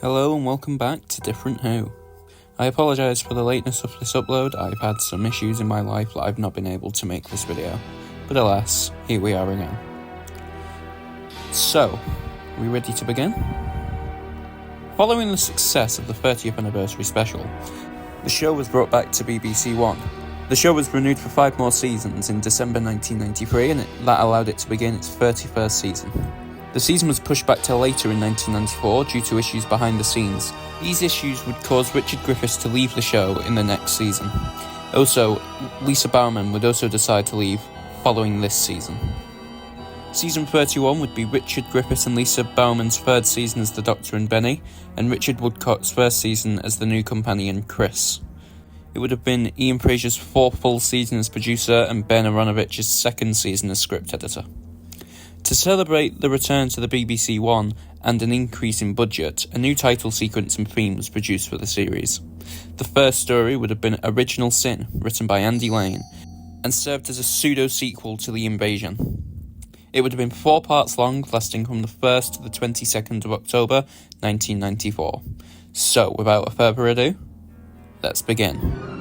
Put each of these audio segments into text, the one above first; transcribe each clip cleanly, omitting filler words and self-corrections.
Hello and welcome back to Different Who. I apologise for the lateness of this upload. I've had some issues in my life that I've not been able to make this video, but alas, here we are again. So, are we ready to begin? Following the success of the 30th anniversary special, the show was brought back to BBC One. The show was renewed for 5 more seasons in December 1993 and that allowed it to begin its 31st season. The season was pushed back till later in 1994 due to issues behind the scenes. These issues would cause Richard Griffiths to leave the show in the next season. Also, Lisa Bowerman would also decide to leave following this season. Season 31 would be Richard Griffiths and Lisa Bowerman's third season as the Doctor and Benny, and Richard Woodcock's first season as the new companion Chris. It would have been Ian Fraser's 4th full season as producer and Ben Aronovich's 2nd season as script editor. To celebrate the return to the BBC One and an increase in budget, a new title sequence and theme was produced for the series. The first story would have been Original Sin, written by Andy Lane, and served as a pseudo-sequel to The Invasion. It would have been 4 parts long, lasting from the 1st to the 22nd of October, 1994. So, without further ado, let's begin.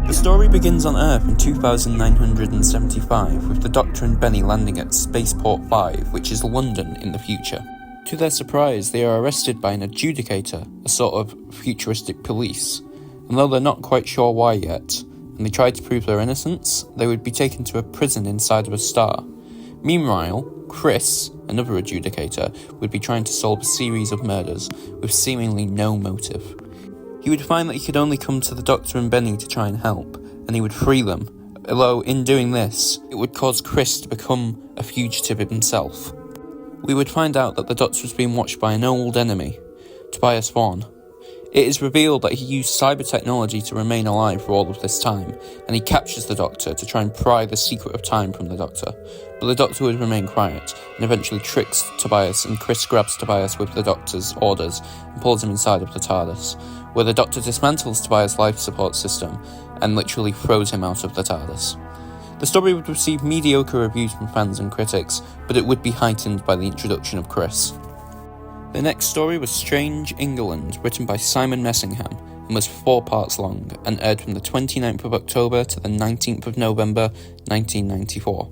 The story begins on Earth in 2975 with the Doctor and Benny landing at Spaceport 5, which is London in the future. To their surprise, they are arrested by an adjudicator, a sort of futuristic police, and though they're not quite sure why yet, and they try to prove their innocence, they would be taken to a prison inside of a star. Meanwhile, Chris, another adjudicator, would be trying to solve a series of murders with seemingly no motive. He would find that he could only come to the Doctor and Benny to try and help, and he would free them, although in doing this, it would cause Chris to become a fugitive himself. We would find out that the Doctor was being watched by an old enemy, Tobias Vaughan. It is revealed that he used cyber technology to remain alive for all of this time, and he captures the Doctor to try and pry the secret of time from the Doctor, but the Doctor would remain quiet, and eventually tricks Tobias, and Chris grabs Tobias with the Doctor's orders and pulls him inside of the TARDIS, where the Doctor dismantles Tobias' life support system and literally throws him out of the TARDIS. The story would receive mediocre reviews from fans and critics, but it would be heightened by the introduction of Chris. The next story was Strange England, written by Simon Messingham, and was 4 parts long, and aired from the 29th of October to the 19th of November 1994.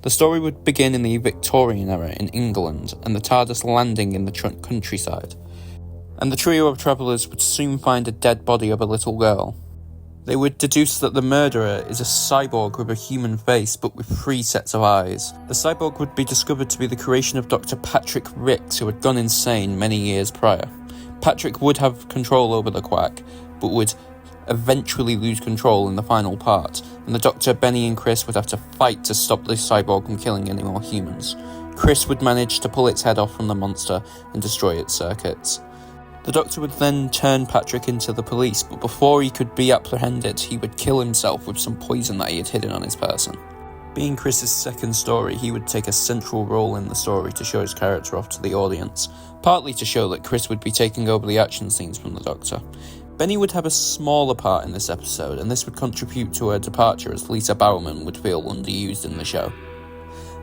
The story would begin in the Victorian era in England, and the TARDIS landing in the countryside, and the trio of travellers would soon find a dead body of a little girl. They would deduce that the murderer is a cyborg with a human face but with 3 sets of eyes. The cyborg would be discovered to be the creation of Dr. Patrick Ricks, who had gone insane many years prior. Patrick would have control over the Quack, but would eventually lose control in the final part, and the Doctor, Benny and Chris would have to fight to stop the cyborg from killing any more humans. Chris would manage to pull its head off from the monster and destroy its circuits. The Doctor would then turn Patrick into the police, but before he could be apprehended, he would kill himself with some poison that he had hidden on his person. Being Chris's 2nd story, he would take a central role in the story to show his character off to the audience, partly to show that Chris would be taking over the action scenes from the Doctor. Benny would have a smaller part in this episode, and this would contribute to her departure as Lisa Bowerman would feel underused in the show.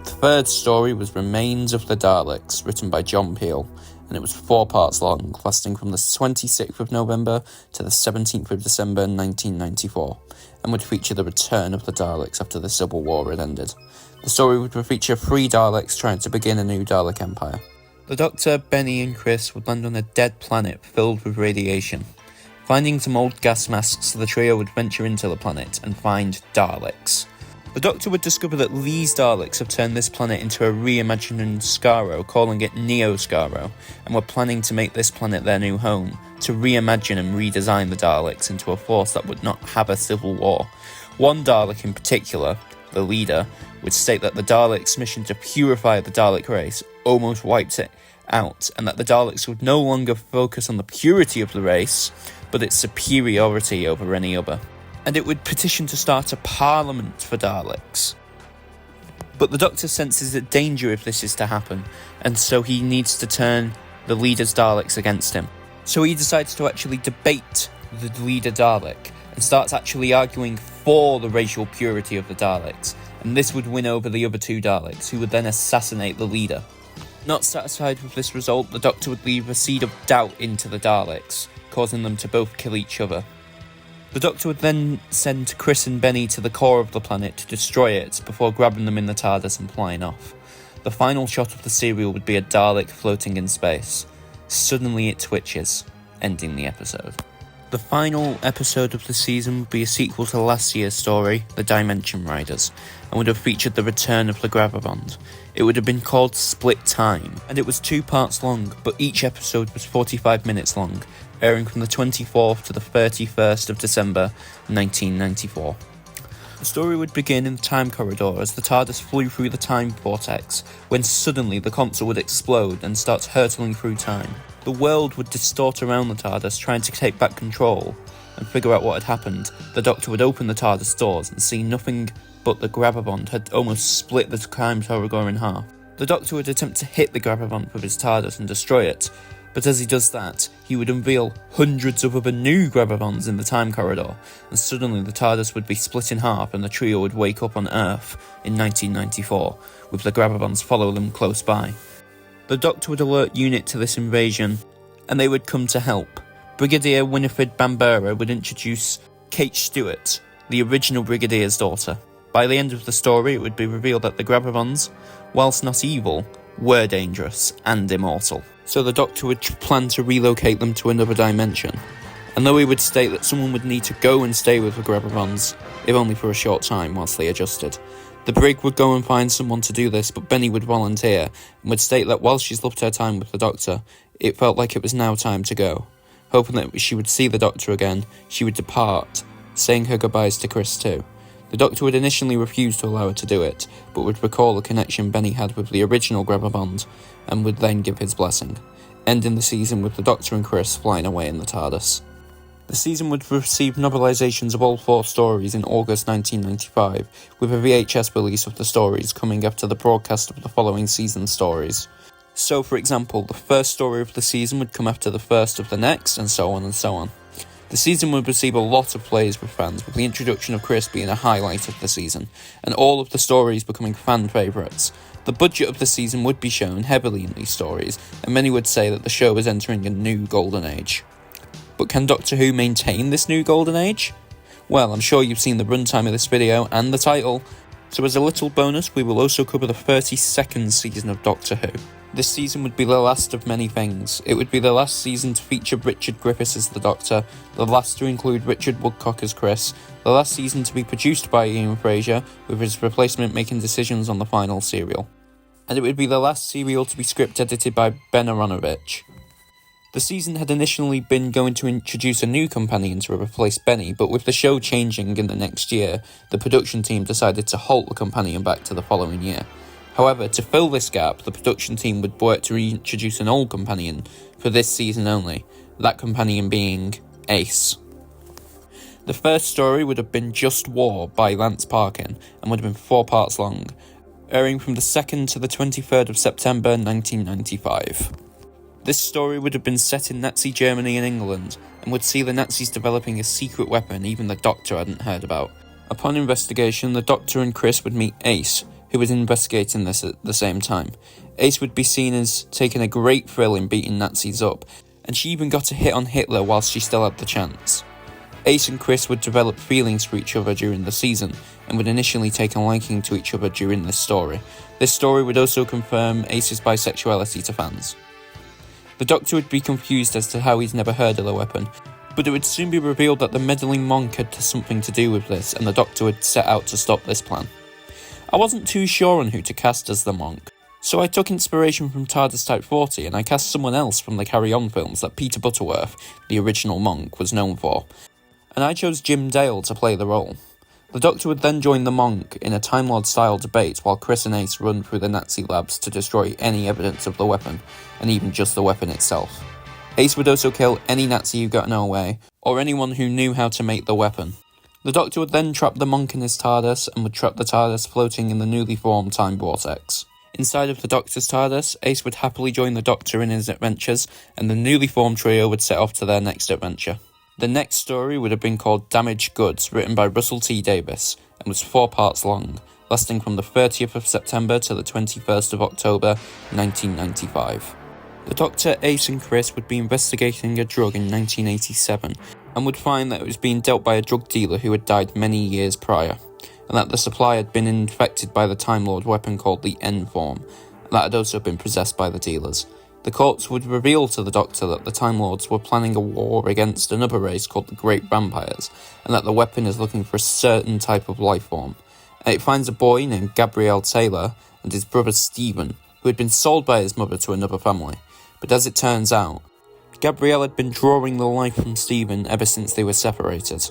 The 3rd story was Remains of the Daleks, written by John Peel, and it was 4 parts long, lasting from the 26th of November to the 17th of December 1994, and would feature the return of the Daleks after the Civil War had ended. The story would feature 3 Daleks trying to begin a new Dalek empire. The Doctor, Benny and Chris would land on a dead planet filled with radiation. Finding some old gas masks, the trio would venture into the planet and find Daleks. The Doctor would discover that these Daleks have turned this planet into a reimagined Skaro, calling it Neo Skaro, and were planning to make this planet their new home, to reimagine and redesign the Daleks into a force that would not have a civil war. One Dalek in particular, the leader, would state that the Daleks' mission to purify the Dalek race almost wiped it out, and that the Daleks would no longer focus on the purity of the race, but its superiority over any other. And it would petition to start a parliament for Daleks. But the Doctor senses a danger if this is to happen, and so he needs to turn the leader's Daleks against him. So he decides to actually debate the leader Dalek, and starts actually arguing for the racial purity of the Daleks, and this would win over the other two Daleks, who would then assassinate the leader. Not satisfied with this result, the Doctor would leave a seed of doubt into the Daleks, causing them to both kill each other. The Doctor would then send Chris and Benny to the core of the planet to destroy it before grabbing them in the TARDIS and flying off. The final shot of the serial would be a Dalek floating in space. Suddenly it twitches, ending the episode. The final episode of the season would be a sequel to last year's story, The Dimension Riders, and would have featured the return of the Grabberbond. It would have been called Split Time, and it was 2 parts long, but each episode was 45 minutes long, airing from the 24th to the 31st of December 1994. The story would begin in the time corridor as the TARDIS flew through the time vortex, when suddenly the console would explode and start hurtling through time. The world would distort around the TARDIS, trying to take back control and figure out what had happened. The Doctor would open the TARDIS doors and see nothing but the Grabberbond had almost split the time corridor in half. The Doctor would attempt to hit the Grabberbond with his TARDIS and destroy it, but as he does that, he would unveil hundreds of other new Grabberbonds in the time corridor, and suddenly the TARDIS would be split in half and the trio would wake up on Earth in 1994, with the Grabberbonds follow them close by. The Doctor would alert UNIT to this invasion, and they would come to help. Brigadier Winifred Bambera would introduce Kate Stewart, the original Brigadier's daughter. By the end of the story, it would be revealed that the Grabberbonds, whilst not evil, were dangerous and immortal. So the Doctor would plan to relocate them to another dimension. And though he would state that someone would need to go and stay with the Grabberbonds, if only for a short time whilst they adjusted. The Brig would go and find someone to do this, but Benny would volunteer, and would state that while she's loved her time with the Doctor, it felt like it was now time to go. Hoping that she would see the Doctor again, she would depart, saying her goodbyes to Chris too. The Doctor would initially refuse to allow her to do it, but would recall the connection Benny had with the original Grabberbond, and would then give his blessing, ending the season with the Doctor and Chris flying away in the TARDIS. The season would receive novelisations of all 4 stories in August 1995, with a VHS release of the stories coming after the broadcast of the following season's stories. So, for example, the first story of the season would come after the first of the next, and so on and so on. The season would receive a lot of plays with fans, with the introduction of Chris being a highlight of the season, and all of the stories becoming fan favourites. The budget of the season would be shown heavily in these stories, and many would say that the show was entering a new golden age. But can Doctor Who maintain this new golden age? Well, I'm sure you've seen the runtime of this video and the title, so as a little bonus we will also cover the 32nd season of Doctor Who. This season would be the last of many things. It would be the last season to feature Richard Griffiths as the Doctor, the last to include Richard Woodcock as Chris, the last season to be produced by Ian Fraser, with his replacement making decisions on the final serial. And it would be the last serial to be script edited by Ben Aronovich. The season had initially been going to introduce a new companion to replace Benny, but with the show changing in the next year, the production team decided to halt the companion back to the following year. However, to fill this gap, the production team would work to reintroduce an old companion for this season only, that companion being Ace. The first story would have been Just War by Lance Parkin, and would have been 4 parts long, airing from the 2nd to the 23rd of September 1995. This story would have been set in Nazi Germany and England, and would see the Nazis developing a secret weapon even the Doctor hadn't heard about. Upon investigation, the Doctor and Chris would meet Ace, who was investigating this at the same time. Ace would be seen as taking a great thrill in beating Nazis up, and she even got a hit on Hitler whilst she still had the chance. Ace and Chris would develop feelings for each other during the season, and would initially take a liking to each other during this story. This story would also confirm Ace's bisexuality to fans. The Doctor would be confused as to how he's never heard of the weapon, but it would soon be revealed that the meddling monk had something to do with this, and the Doctor would set out to stop this plan. I wasn't too sure on who to cast as the Monk, so I took inspiration from TARDIS Type 40 and I cast someone else from the Carry On films that Peter Butterworth, the original Monk, was known for, and I chose Jim Dale to play the role. The Doctor would then join the Monk in a Time Lord-style debate while Chris and Ace run through the Nazi labs to destroy any evidence of the weapon, and even just the weapon itself. Ace would also kill any Nazi who got in her way, or anyone who knew how to make the weapon. The Doctor would then trap the Monk in his TARDIS, and would trap the TARDIS floating in the newly formed time vortex. Inside of the Doctor's TARDIS, Ace would happily join the Doctor in his adventures, and the newly formed trio would set off to their next adventure. The next story would have been called Damaged Goods, written by Russell T Davies, and was 4 parts long, lasting from the 30th of September to the 21st of October, 1995. The Doctor, Ace and Chris would be investigating a drug in 1987, and would find that it was being dealt by a drug dealer who had died many years prior, and that the supply had been infected by the Time Lord weapon called the N-Form, and that had also been possessed by the dealers. The corpse would reveal to the Doctor that the Time Lords were planning a war against another race called the Great Vampires, and that the weapon is looking for a certain type of life form. And it finds a boy named Gabriel Taylor and his brother Stephen, who had been sold by his mother to another family. But as it turns out, Gabriel had been drawing the life from Stephen ever since they were separated.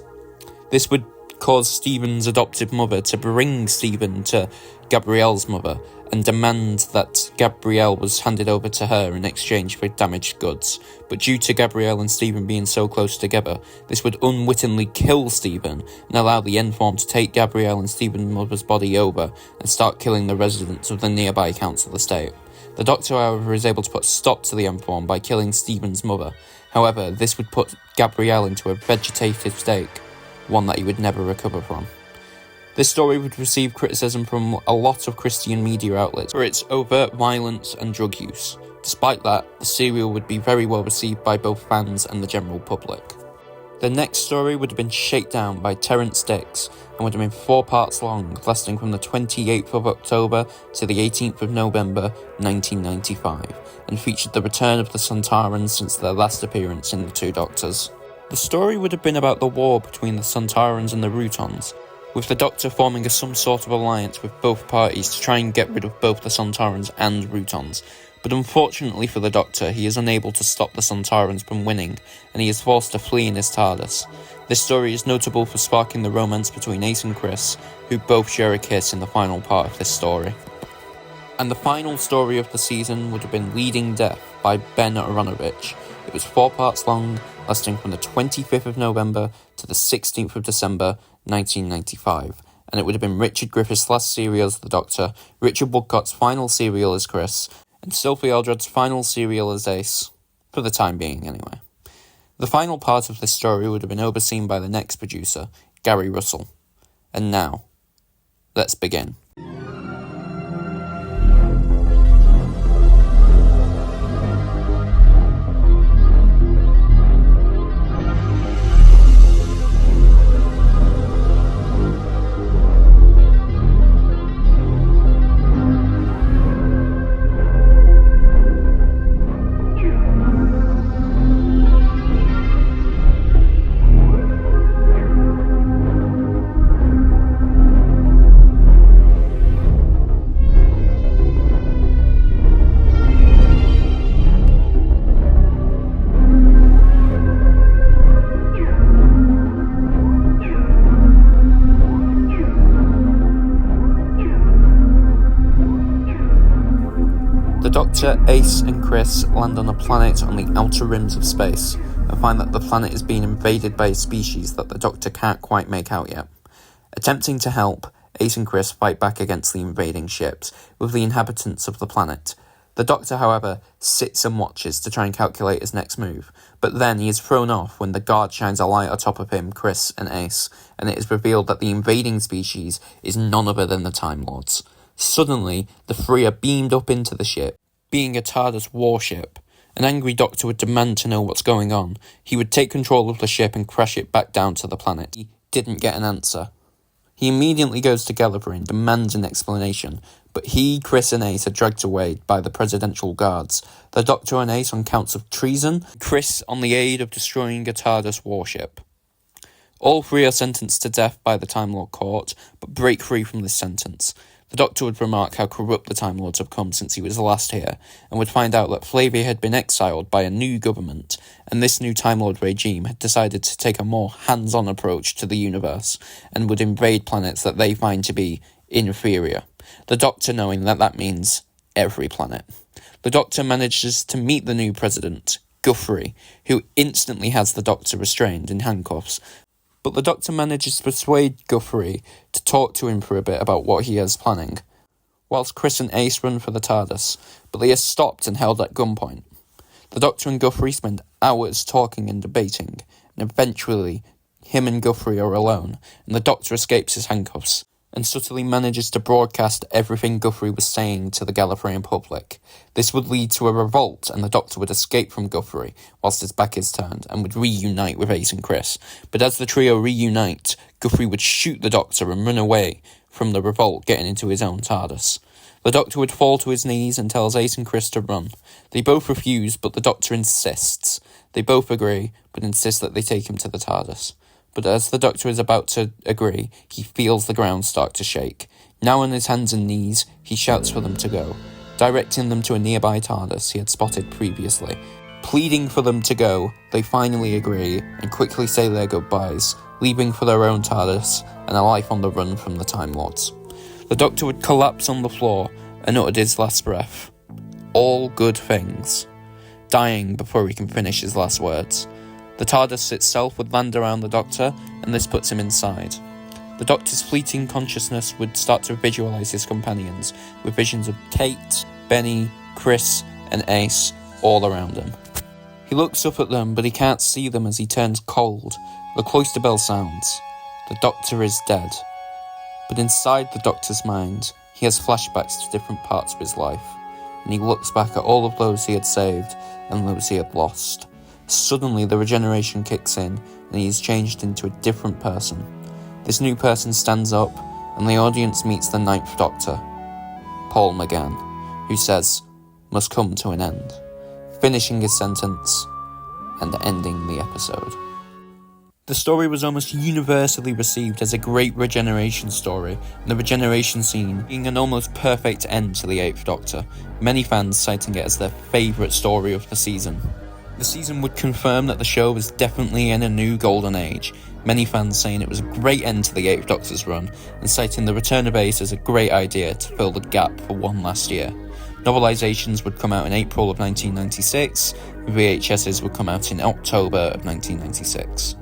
This would cause Stephen's adoptive mother to bring Stephen to Gabrielle's mother and demand that Gabrielle was handed over to her in exchange for damaged goods. But due to Gabrielle and Stephen being so close together, this would unwittingly kill Stephen and allow the N-Form to take Gabrielle and Stephen's mother's body over and start killing the residents of the nearby council estate. The Doctor, however, is able to put a stop to the N-Form by killing Stephen's mother. However, this would put Gabrielle into a vegetative state, one that he would never recover from. This story would receive criticism from a lot of Christian media outlets for its overt violence and drug use. Despite that, the serial would be very well received by both fans and the general public. The next story would have been Shakedown by Terrance Dicks, and would have been 4 parts long, lasting from the 28th of October to the 18th of November 1995, and featured the return of the Sontarans since their last appearance in The Two Doctors. The story would have been about the war between the Sontarans and the Routons, with the Doctor forming some sort of alliance with both parties to try and get rid of both the Sontarans and Routons. But unfortunately for the Doctor, he is unable to stop the Sontarans from winning, and he is forced to flee in his TARDIS. This story is notable for sparking the romance between Ace and Chris, who both share a kiss in the final part of this story. And the final story of the season would have been Leading Death by Ben Aronovich. It was 4 parts long, lasting from the 25th of November to the 16th of December 1995, and it would have been Richard Griffiths' last serial as the Doctor, Richard Woodcott's final serial as Chris, and Sophie Aldred's final serial as Ace, for the time being anyway. The final part of this story would have been overseen by the next producer, Gary Russell. And now, let's begin. Doctor, Ace and Chris land on a planet on the outer rims of space and find that the planet is being invaded by a species that the Doctor can't quite make out yet. Attempting to help, Ace and Chris fight back against the invading ships with the inhabitants of the planet. The Doctor, however, sits and watches to try and calculate his next move, but then he is thrown off when the guard shines a light atop of him, Chris and Ace, and it is revealed that the invading species is none other than the Time Lords. Suddenly, the three are beamed up into the ship. Being a TARDIS warship, an angry Doctor would demand to know what's going on. He would take control of the ship and crash it back down to the planet. He didn't get an answer. He immediately goes to Gallifrey and demands an explanation, but he, Chris and Ace are dragged away by the presidential guards. The Doctor and Ace on counts of treason, Chris on the aid of destroying a TARDIS warship. All three are sentenced to death by the Time Lord Court, but break free from this sentence. The Doctor would remark how corrupt the Time Lords have come since he was last here, and would find out that Flavia had been exiled by a new government, and this new Time Lord regime had decided to take a more hands-on approach to the universe, and would invade planets that they find to be inferior. The Doctor knowing that that means every planet. The Doctor manages to meet the new president, Guthrie, who instantly has the Doctor restrained in handcuffs, but the Doctor manages to persuade Guthrie to talk to him for a bit about what he is planning, whilst Chris and Ace run for the TARDIS, but they are stopped and held at gunpoint. The Doctor and Guthrie spend hours talking and debating, and eventually him and Guthrie are alone, and the Doctor escapes his handcuffs, and subtly manages to broadcast everything Guthrie was saying to the Gallifreyan public. This would lead to a revolt, and the Doctor would escape from Guthrie whilst his back is turned, and would reunite with Ace and Chris. But as the trio reunite, Guthrie would shoot the Doctor and run away from the revolt, getting into his own TARDIS. The Doctor would fall to his knees and tells Ace and Chris to run. They both refuse, but the Doctor insists. They both agree, but insist that they take him to the TARDIS. But as the Doctor is about to agree, he feels the ground start to shake. Now on his hands and knees, he shouts for them to go, directing them to a nearby TARDIS he had spotted previously. Pleading for them to go, they finally agree and quickly say their goodbyes, leaving for their own TARDIS and a life on the run from the Time Lords. The Doctor would collapse on the floor and uttered his last breath. All good things. Dying before he can finish his last words. The TARDIS itself would land around the Doctor, and this puts him inside. The Doctor's fleeting consciousness would start to visualise his companions, with visions of Kate, Benny, Chris, and Ace all around him. He looks up at them, but he can't see them as he turns cold. The cloister bell sounds. The Doctor is dead. But inside the Doctor's mind, he has flashbacks to different parts of his life, and he looks back at all of those he had saved and those he had lost. Suddenly the regeneration kicks in, and he is changed into a different person. This new person stands up, and the audience meets the Ninth Doctor, Paul McGann, who says, "Must come to an end," finishing his sentence and ending the episode. The story was almost universally received as a great regeneration story, and the regeneration scene being an almost perfect end to the Eighth Doctor, many fans citing it as their favourite story of the season. The season would confirm that the show was definitely in a new golden age, many fans saying it was a great end to the Eighth Doctor's run, and citing the return of Ace as a great idea to fill the gap for one last year. Novelizations would come out in April of 1996, VHSs would come out in October of 1996.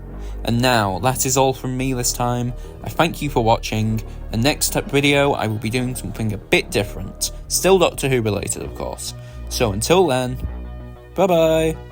And now, that is all from me this time. I thank you for watching, and next video I will be doing something a bit different, still Doctor Who related of course. So until then, bye bye!